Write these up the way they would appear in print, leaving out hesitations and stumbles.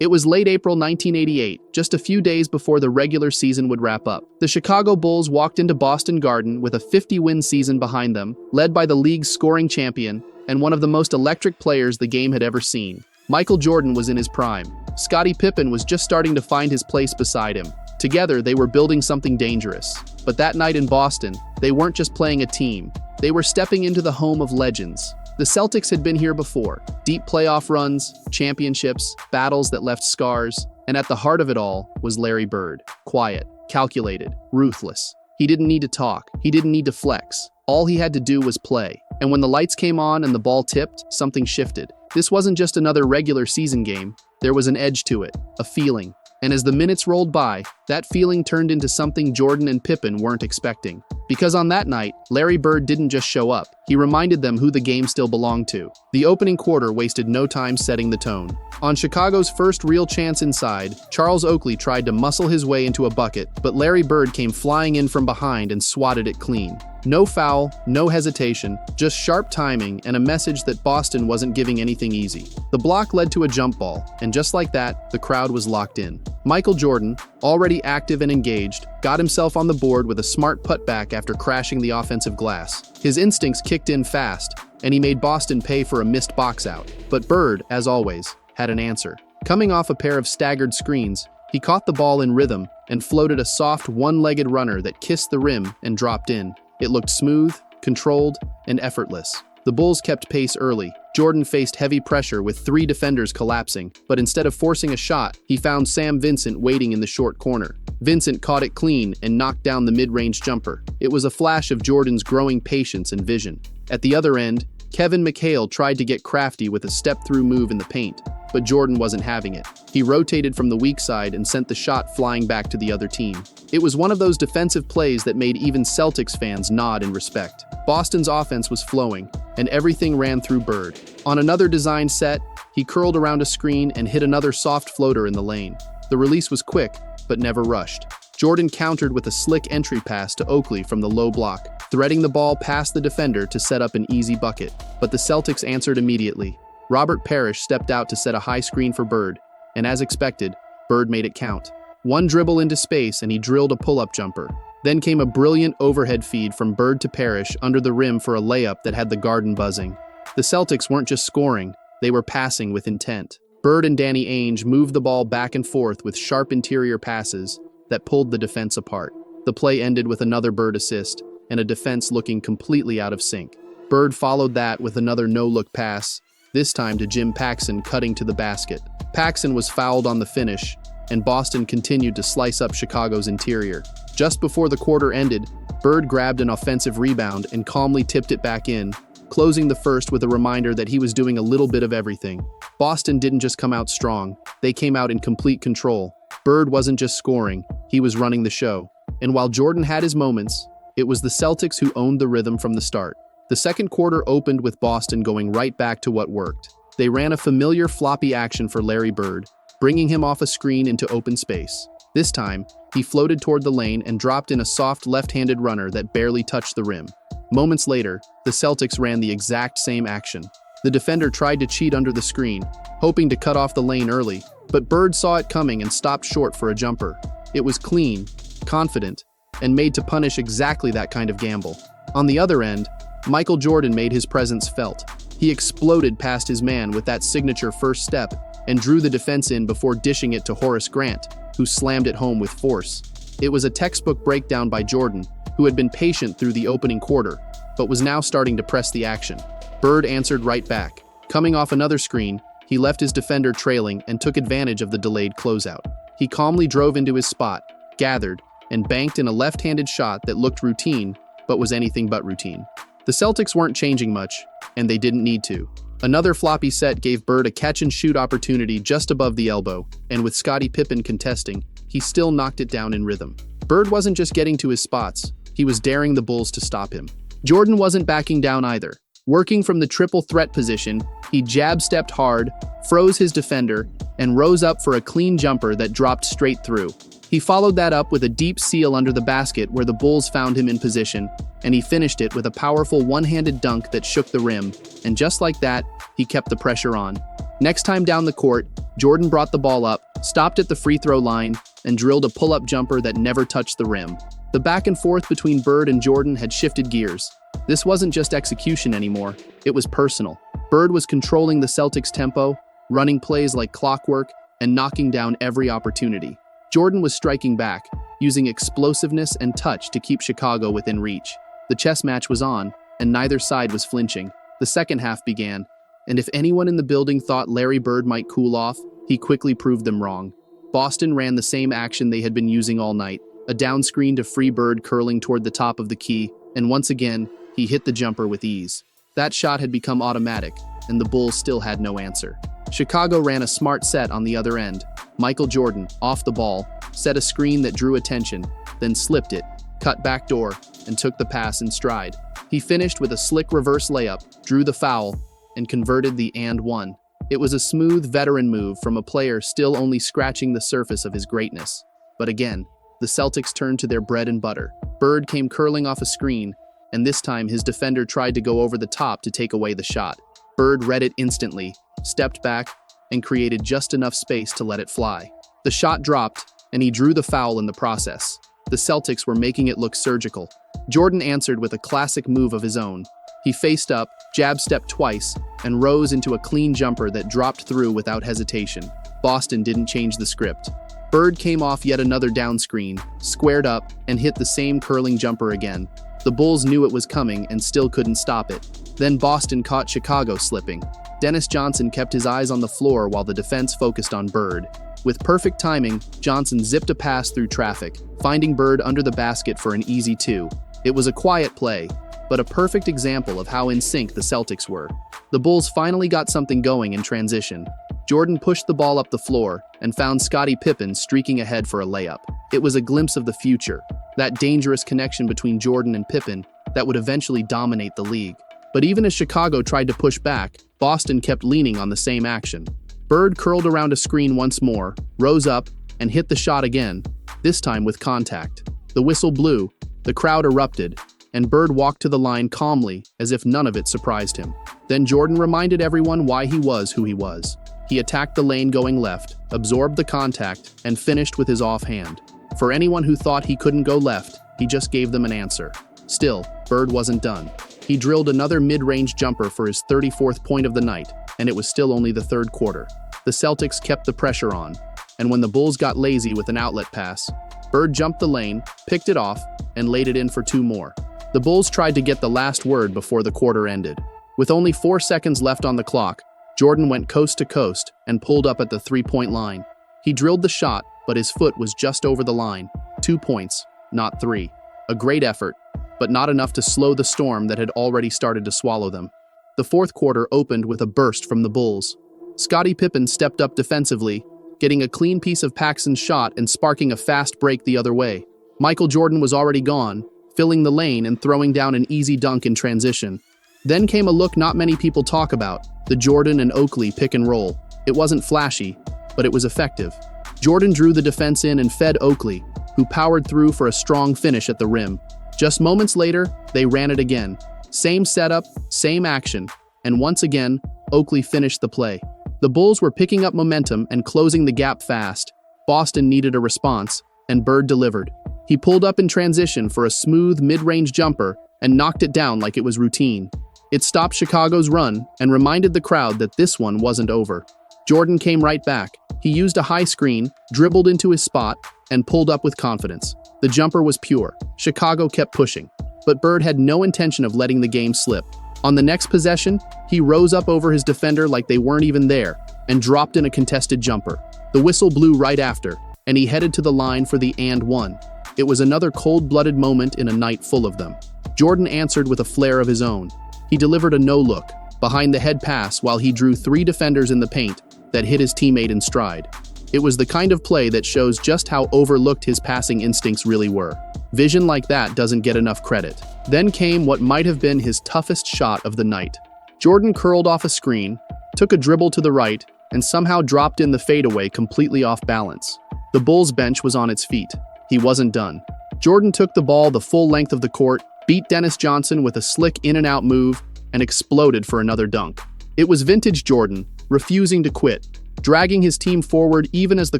It was late April 1988, just a few days before the regular season would wrap up. The Chicago Bulls walked into Boston Garden with a 50-win season behind them, led by the league's scoring champion and one of the most electric players the game had ever seen. Michael Jordan was in his prime. Scottie Pippen was just starting to find his place beside him. Together, they were building something dangerous. But that night in Boston, they weren't just playing a team. They were stepping into the home of legends. The Celtics had been here before. Deep playoff runs, championships, battles that left scars, and at the heart of it all was Larry Bird. Quiet, calculated, ruthless. He didn't need to talk. He didn't need to flex. All he had to do was play. And when the lights came on and the ball tipped, something shifted. This wasn't just another regular season game. There was an edge to it, a feeling. And as the minutes rolled by, that feeling turned into something Jordan and Pippen weren't expecting. Because on that night, Larry Bird didn't just show up. He reminded them who the game still belonged to. The opening quarter wasted no time setting the tone. On Chicago's first real chance inside, Charles Oakley tried to muscle his way into a bucket, but Larry Bird came flying in from behind and swatted it clean. No foul, no hesitation, just sharp timing and a message that Boston wasn't giving anything easy. The block led to a jump ball, and just like that, the crowd was locked in. Michael Jordan, already active and engaged, got himself on the board with a smart putback after crashing the offensive glass. His instincts kicked in fast, and he made Boston pay for a missed box out. But Bird, as always, had an answer. Coming off a pair of staggered screens, he caught the ball in rhythm and floated a soft one-legged runner that kissed the rim and dropped in. It looked smooth, controlled, and effortless. The Bulls kept pace early. Jordan faced heavy pressure with 3 defenders collapsing, but instead of forcing a shot, he found Sam Vincent waiting in the short corner. Vincent caught it clean and knocked down the mid-range jumper. It was a flash of Jordan's growing patience and vision. At the other end, Kevin McHale tried to get crafty with a step-through move in the paint, but Jordan wasn't having it. He rotated from the weak side and sent the shot flying back to the other team. It was one of those defensive plays that made even Celtics fans nod in respect. Boston's offense was flowing, and everything ran through Bird. On another design set, he curled around a screen and hit another soft floater in the lane. The release was quick, but never rushed. Jordan countered with a slick entry pass to Oakley from the low block, threading the ball past the defender to set up an easy bucket. But the Celtics answered immediately. Robert Parrish stepped out to set a high screen for Bird, and as expected, Bird made it count. One dribble into space and he drilled a pull-up jumper. Then came a brilliant overhead feed from Bird to Parrish under the rim for a layup that had the Garden buzzing. The Celtics weren't just scoring, they were passing with intent. Bird and Danny Ainge moved the ball back and forth with sharp interior passes that pulled the defense apart. The play ended with another Bird assist and a defense looking completely out of sync. Bird followed that with another no-look pass, this time to Jim Paxson cutting to the basket. Paxson was fouled on the finish, and Boston continued to slice up Chicago's interior. Just before the quarter ended, Bird grabbed an offensive rebound and calmly tipped it back in, closing the first with a reminder that he was doing a little bit of everything. Boston didn't just come out strong, they came out in complete control. Bird wasn't just scoring, he was running the show. And while Jordan had his moments, it was the Celtics who owned the rhythm from the start. The second quarter opened with Boston going right back to what worked. They ran a familiar floppy action for Larry Bird, bringing him off a screen into open space. This time, he floated toward the lane and dropped in a soft left-handed runner that barely touched the rim. Moments later, the Celtics ran the exact same action. The defender tried to cheat under the screen, hoping to cut off the lane early, but Bird saw it coming and stopped short for a jumper. It was clean, confident, and made to punish exactly that kind of gamble. On the other end, Michael Jordan made his presence felt. He exploded past his man with that signature first step and drew the defense in before dishing it to Horace Grant, who slammed it home with force. It was a textbook breakdown by Jordan, who had been patient through the opening quarter, but was now starting to press the action. Bird answered right back. Coming off another screen, he left his defender trailing and took advantage of the delayed closeout. He calmly drove into his spot, gathered, and banked in a left-handed shot that looked routine, but was anything but routine. The Celtics weren't changing much, and they didn't need to. Another floppy set gave Bird a catch-and-shoot opportunity just above the elbow, and with Scottie Pippen contesting, he still knocked it down in rhythm. Bird wasn't just getting to his spots, he was daring the Bulls to stop him. Jordan wasn't backing down either. Working from the triple threat position, he jab-stepped hard, froze his defender, and rose up for a clean jumper that dropped straight through. He followed that up with a deep seal under the basket where the Bulls found him in position, and he finished it with a powerful one-handed dunk that shook the rim, and just like that, he kept the pressure on. Next time down the court, Jordan brought the ball up, stopped at the free throw line, and drilled a pull-up jumper that never touched the rim. The back and forth between Bird and Jordan had shifted gears. This wasn't just execution anymore, it was personal. Bird was controlling the Celtics' tempo, running plays like clockwork, and knocking down every opportunity. Jordan was striking back, using explosiveness and touch to keep Chicago within reach. The chess match was on, and neither side was flinching. The second half began, and if anyone in the building thought Larry Bird might cool off, he quickly proved them wrong. Boston ran the same action they had been using all night, a down screen to free Bird curling toward the top of the key, and once again, he hit the jumper with ease. That shot had become automatic, and the Bulls still had no answer. Chicago ran a smart set on the other end. Michael Jordan, off the ball, set a screen that drew attention, then slipped it, cut backdoor, and took the pass in stride. He finished with a slick reverse layup, drew the foul, and converted the and one. It was a smooth veteran move from a player still only scratching the surface of his greatness. But again, the Celtics turned to their bread and butter. Bird came curling off a screen, and this time his defender tried to go over the top to take away the shot. Bird read it instantly, stepped back, and created just enough space to let it fly. The shot dropped, and he drew the foul in the process. The Celtics were making it look surgical. Jordan answered with a classic move of his own. He faced up, jab-stepped twice, and rose into a clean jumper that dropped through without hesitation. Boston didn't change the script. Bird came off yet another down screen, squared up, and hit the same curling jumper again. The Bulls knew it was coming and still couldn't stop it. Then Boston caught Chicago slipping. Dennis Johnson kept his eyes on the floor while the defense focused on Bird. With perfect timing, Johnson zipped a pass through traffic, finding Bird under the basket for an easy two. It was a quiet play, but a perfect example of how in sync the Celtics were. The Bulls finally got something going in transition. Jordan pushed the ball up the floor and found Scottie Pippen streaking ahead for a layup. It was a glimpse of the future, that dangerous connection between Jordan and Pippen that would eventually dominate the league. But even as Chicago tried to push back, Boston kept leaning on the same action. Bird curled around a screen once more, rose up, and hit the shot again, this time with contact. The whistle blew, the crowd erupted, and Bird walked to the line calmly, as if none of it surprised him. Then Jordan reminded everyone why he was who he was. He attacked the lane going left, absorbed the contact, and finished with his offhand. For anyone who thought he couldn't go left, he just gave them an answer. Still, Bird wasn't done. He drilled another mid-range jumper for his 34th point of the night, and it was still only the third quarter. The Celtics kept the pressure on, and when the Bulls got lazy with an outlet pass, Bird jumped the lane, picked it off, and laid it in for two more. The Bulls tried to get the last word before the quarter ended. With only 4 seconds left on the clock, Jordan went coast to coast and pulled up at the three-point line. He drilled the shot, but his foot was just over the line. 2 points, not 3. A great effort, but not enough to slow the storm that had already started to swallow them. The fourth quarter opened with a burst from the Bulls. Scottie Pippen stepped up defensively, getting a clean piece of Paxson's shot and sparking a fast break the other way. Michael Jordan was already gone, filling the lane and throwing down an easy dunk in transition. Then came a look not many people talk about, the Jordan and Oakley pick and roll. It wasn't flashy, but it was effective. Jordan drew the defense in and fed Oakley, who powered through for a strong finish at the rim. Just moments later, they ran it again. Same setup, same action, and once again, Oakley finished the play. The Bulls were picking up momentum and closing the gap fast. Boston needed a response, and Bird delivered. He pulled up in transition for a smooth mid-range jumper and knocked it down like it was routine. It stopped Chicago's run and reminded the crowd that this one wasn't over. Jordan came right back. He used a high screen, dribbled into his spot, and pulled up with confidence. The jumper was pure. Chicago kept pushing, but Bird had no intention of letting the game slip. On the next possession, he rose up over his defender like they weren't even there and dropped in a contested jumper. The whistle blew right after, and he headed to the line for the and one. It was another cold-blooded moment in a night full of them. Jordan answered with a flair of his own. He delivered a no-look, behind the head pass while he drew 3 defenders in the paint that hit his teammate in stride. It was the kind of play that shows just how overlooked his passing instincts really were. Vision like that doesn't get enough credit. Then came what might have been his toughest shot of the night. Jordan curled off a screen, took a dribble to the right, and somehow dropped in the fadeaway completely off balance. The Bulls bench was on its feet. He wasn't done. Jordan took the ball the full length of the court, beat Dennis Johnson with a slick in-and-out move, and exploded for another dunk. It was vintage Jordan, refusing to quit, dragging his team forward even as the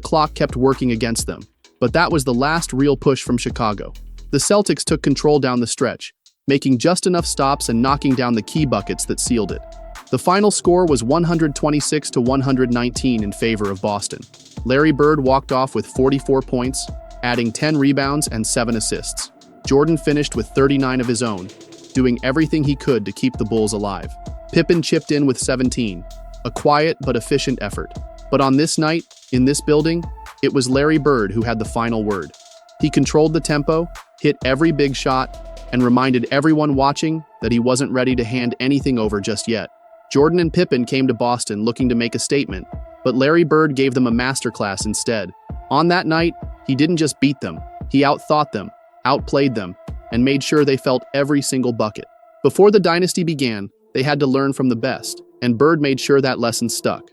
clock kept working against them. But that was the last real push from Chicago. The Celtics took control down the stretch, making just enough stops and knocking down the key buckets that sealed it. The final score was 126 to 119 in favor of Boston. Larry Bird walked off with 44 points, adding 10 rebounds and 7 assists. Jordan finished with 39 of his own, doing everything he could to keep the Bulls alive. Pippen chipped in with 17, a quiet but efficient effort. But on this night, in this building, it was Larry Bird who had the final word. He controlled the tempo, hit every big shot, and reminded everyone watching that he wasn't ready to hand anything over just yet. Jordan and Pippen came to Boston looking to make a statement, but Larry Bird gave them a masterclass instead. On that night, he didn't just beat them, he outthought them, outplayed them, and made sure they felt every single bucket. Before the dynasty began, they had to learn from the best, and Bird made sure that lesson stuck.